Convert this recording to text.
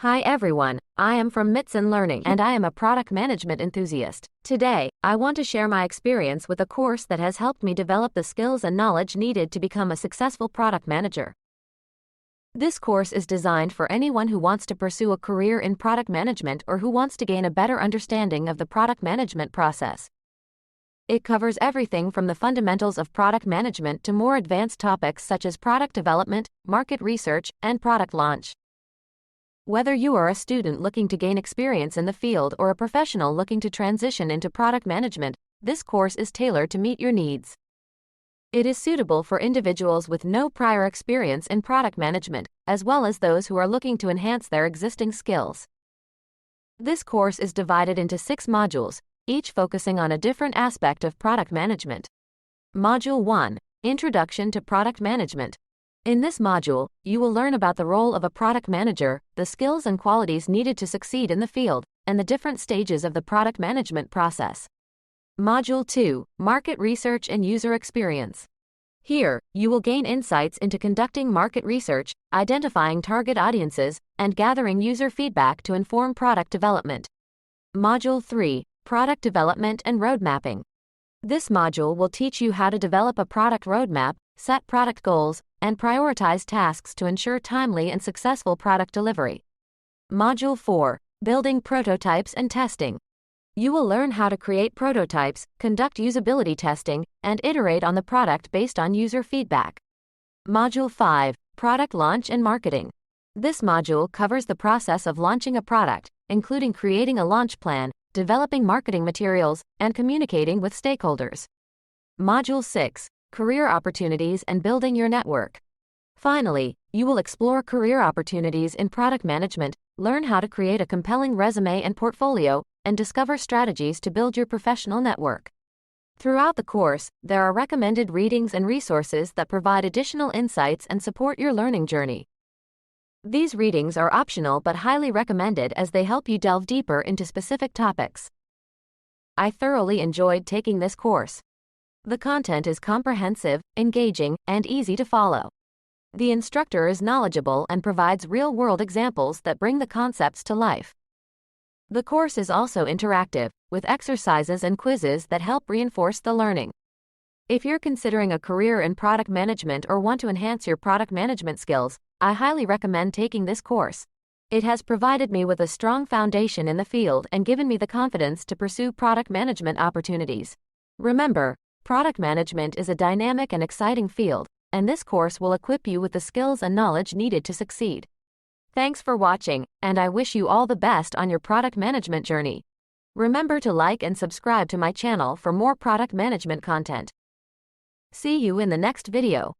Hi everyone, I am from Mercer Learning and I am a product management enthusiast. Today, I want to share my experience with a course that has helped me develop the skills and knowledge needed to become a successful product manager. This course is designed for anyone who wants to pursue a career in product management or who wants to gain a better understanding of the product management process. It covers everything from the fundamentals of product management to more advanced topics such as product development, market research, and product launch. Whether you are a student looking to gain experience in the field or a professional looking to transition into product management, this course is tailored to meet your needs. It is suitable for individuals with no prior experience in product management, as well as those who are looking to enhance their existing skills. This course is divided into 6 modules, each focusing on a different aspect of product management. Module 1, Introduction to Product Management. In this module, you will learn about the role of a product manager, the skills and qualities needed to succeed in the field, and the different stages of the product management process. Module 2, Market Research and User Experience. Here, you will gain insights into conducting market research, identifying target audiences, and gathering user feedback to inform product development. Module 3, Product Development and Road Mapping. This module will teach you how to develop a product roadmap, set product goals, and prioritize tasks to ensure timely and successful product delivery. Module 4, Building Prototypes and Testing. You will learn how to create prototypes, conduct usability testing, and iterate on the product based on user feedback. Module 5, Product Launch and Marketing. This module covers the process of launching a product, including creating a launch plan, developing marketing materials, and communicating with stakeholders. Module 6, Career Opportunities and Building Your Network. Finally, you will explore career opportunities in product management, learn how to create a compelling resume and portfolio, and discover strategies to build your professional network. Throughout the course, there are recommended readings and resources that provide additional insights and support your learning journey. These readings are optional but highly recommended as they help you delve deeper into specific topics. I thoroughly enjoyed taking this course. The content is comprehensive, engaging, and easy to follow. The instructor is knowledgeable and provides real-world examples that bring the concepts to life. The course is also interactive, with exercises and quizzes that help reinforce the learning. If you're considering a career in product management or want to enhance your product management skills, I highly recommend taking this course. It has provided me with a strong foundation in the field and given me the confidence to pursue product management opportunities. Remember, product management is a dynamic and exciting field, and this course will equip you with the skills and knowledge needed to succeed. Thanks for watching, and I wish you all the best on your product management journey. Remember to like and subscribe to my channel for more product management content. See you in the next video.